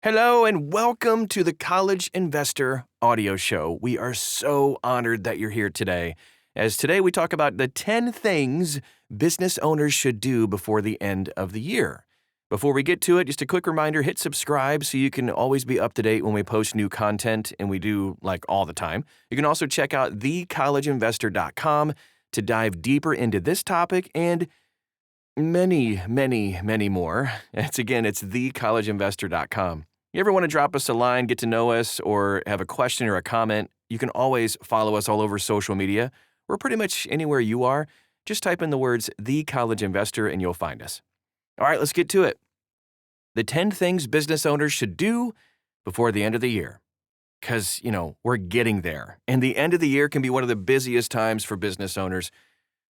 Hello and welcome to the College Investor Audio Show. We are so honored that you're here today, as today we talk about the 10 things business owners should do before the end of the year. Before we get to it, just a quick reminder, hit subscribe so you can always be up to date when we post new content, and we do like all the time. You can also check out thecollegeinvestor.com to dive deeper into this topic and many more. It's thecollegeinvestor.com. You ever want to drop us a line, get to know us, or have a question or a comment, you can always follow us all over social media. We're pretty much anywhere you are. Just type in the words The College Investor and you'll find us. All right, let's get to it. The 10 things business owners should do before the end of the year. Because, we're getting there. And the end of the year can be one of the busiest times for business owners.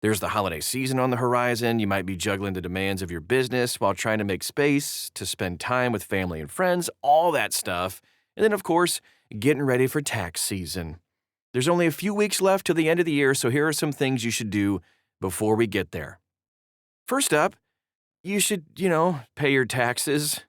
There's the holiday season on the horizon. You might be juggling the demands of your business while trying to make space to spend time with family and friends, all that stuff. And then, of course, getting ready for tax season. There's only a few weeks left to the end of the year, so here are some things you should do before we get there. First up, you should, pay your taxes.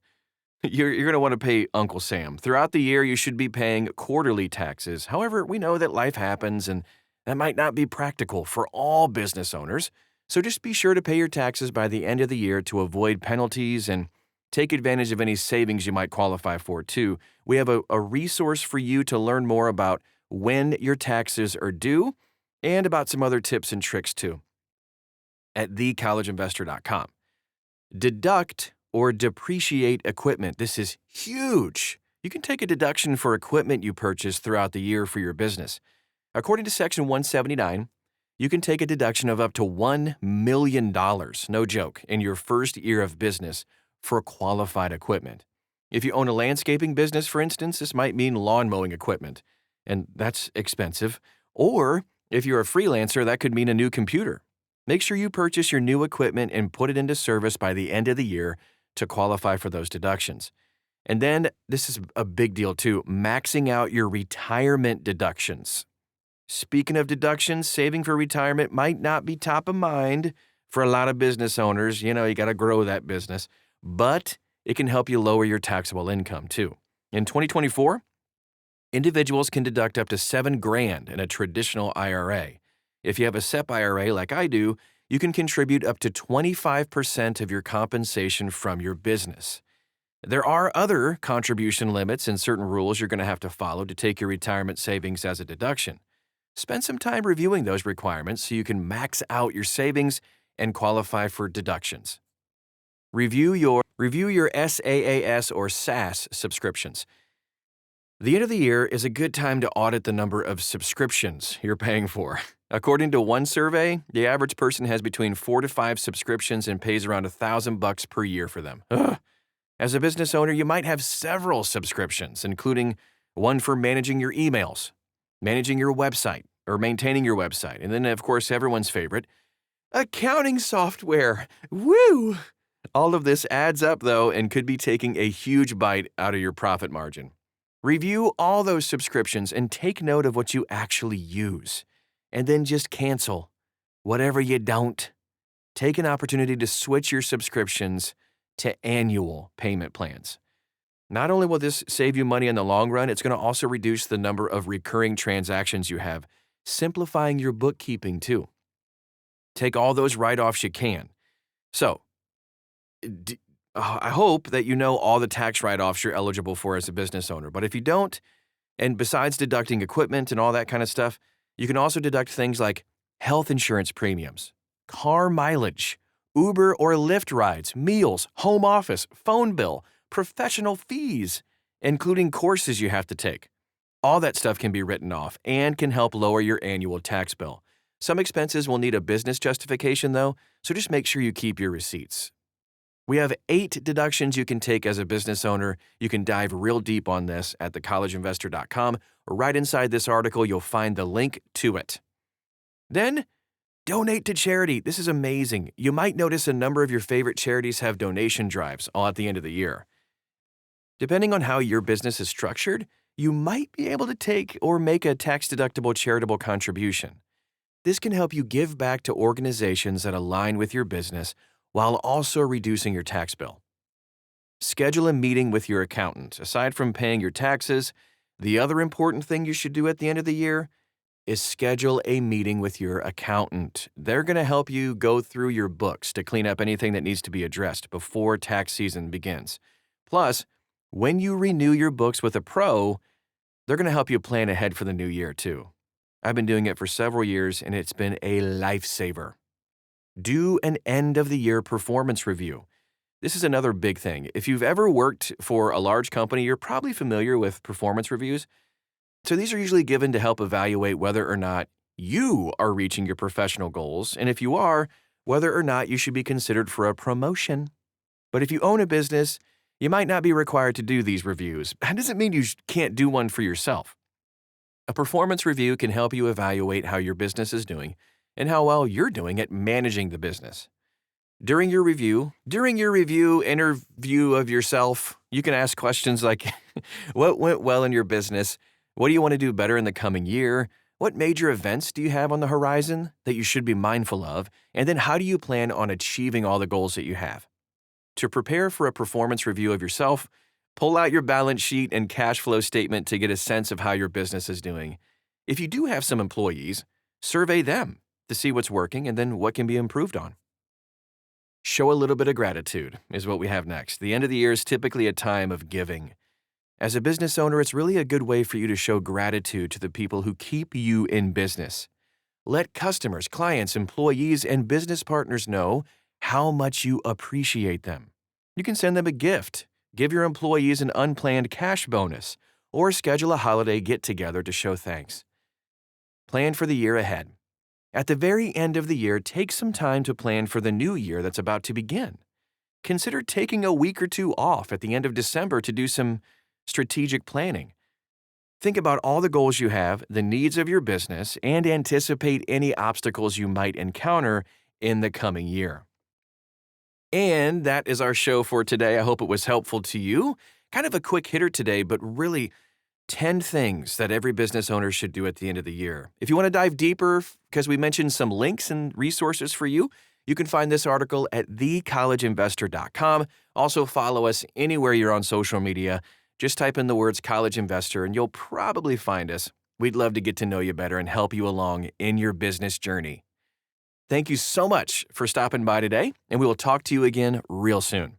You're going to want to pay Uncle Sam. Throughout the year, you should be paying quarterly taxes. However, we know that life happens and that might not be practical for all business owners, so just be sure to pay your taxes by the end of the year to avoid penalties and take advantage of any savings you might qualify for, too. We have a resource for you to learn more about when your taxes are due and about some other tips and tricks, too, at thecollegeinvestor.com. Deduct or depreciate equipment. This is huge. You can take a deduction for equipment you purchase throughout the year for your business. According to Section 179, you can take a deduction of up to $1 million, no joke, in your first year of business for qualified equipment. If you own a landscaping business, for instance, this might mean lawn mowing equipment, and that's expensive. Or if you're a freelancer, that could mean a new computer. Make sure you purchase your new equipment and put it into service by the end of the year to qualify for those deductions. And then, this is a big deal too, maxing out your retirement deductions. Speaking of deductions, saving for retirement might not be top of mind for a lot of business owners. You got to grow that business, but it can help you lower your taxable income too. In 2024, individuals can deduct up to $7,000 in a traditional IRA. If you have a SEP IRA like I do, you can contribute up to 25% of your compensation from your business. There are other contribution limits and certain rules you're going to have to follow to take your retirement savings as a deduction. Spend some time reviewing those requirements so you can max out your savings and qualify for deductions. Review your SaaS or SaaS subscriptions. The end of the year is a good time to audit the number of subscriptions you're paying for. According to one survey, the average person has between 4 to 5 subscriptions and pays around $1,000 per year for them. Ugh. As a business owner, you might have several subscriptions, including one for managing your emails, managing your website, or maintaining your website. And then, of course, everyone's favorite, accounting software. Woo! All of this adds up, though, and could be taking a huge bite out of your profit margin. Review all those subscriptions and take note of what you actually use. And then just cancel whatever you don't. Take an opportunity to switch your subscriptions to annual payment plans. Not only will this save you money in the long run, it's going to also reduce the number of recurring transactions you have, simplifying your bookkeeping too. Take all those write-offs you can. So, I hope that you know all the tax write-offs you're eligible for as a business owner. But if you don't, and besides deducting equipment and all that kind of stuff, you can also deduct things like health insurance premiums, car mileage, Uber or Lyft rides, meals, home office, phone bill, professional fees, including courses you have to take. All that stuff can be written off and can help lower your annual tax bill. Some expenses will need a business justification, though, so just make sure you keep your receipts. We have 8 deductions you can take as a business owner. You can dive real deep on this at thecollegeinvestor.com, or right inside this article, you'll find the link to it. Then, donate to charity. This is amazing. You might notice a number of your favorite charities have donation drives all at the end of the year. Depending on how your business is structured, you might be able to take or make a tax-deductible charitable contribution. This can help you give back to organizations that align with your business while also reducing your tax bill. Schedule a meeting with your accountant. Aside from paying your taxes, the other important thing you should do at the end of the year is schedule a meeting with your accountant. They're going to help you go through your books to clean up anything that needs to be addressed before tax season begins. Plus, when you renew your books with a pro, they're going to help you plan ahead for the new year, too. I've been doing it for several years, and it's been a lifesaver. Do an end-of-the-year performance review. This is another big thing. If you've ever worked for a large company, you're probably familiar with performance reviews. So these are usually given to help evaluate whether or not you are reaching your professional goals, and if you are, whether or not you should be considered for a promotion. But if you own a business, you might not be required to do these reviews. That doesn't mean you can't do one for yourself. A performance review can help you evaluate how your business is doing and how well you're doing at managing the business. During your review interview of yourself, you can ask questions like, what went well in your business? What do you want to do better in the coming year? What major events do you have on the horizon that you should be mindful of? And then how do you plan on achieving all the goals that you have? To prepare for a performance review of yourself, pull out your balance sheet and cash flow statement to get a sense of how your business is doing. If you do have some employees, survey them to see what's working and then what can be improved on. Show a little bit of gratitude is what we have next. The end of the year is typically a time of giving. As a business owner, it's really a good way for you to show gratitude to the people who keep you in business. Let customers, clients, employees, and business partners know how much you appreciate them. You can send them a gift, give your employees an unplanned cash bonus, or schedule a holiday get-together to show thanks. Plan for the year ahead. At the very end of the year, take some time to plan for the new year that's about to begin. Consider taking a week or two off at the end of December to do some strategic planning. Think about all the goals you have, the needs of your business, and anticipate any obstacles you might encounter in the coming year. And that is our show for today. I hope it was helpful to you. Kind of a quick hitter today, but really 10 things that every business owner should do at the end of the year. If you want to dive deeper, because we mentioned some links and resources for you, you can find this article at thecollegeinvestor.com. Also follow us anywhere you're on social media. Just type in the words College Investor and you'll probably find us. We'd love to get to know you better and help you along in your business journey. Thank you so much for stopping by today, and we will talk to you again real soon.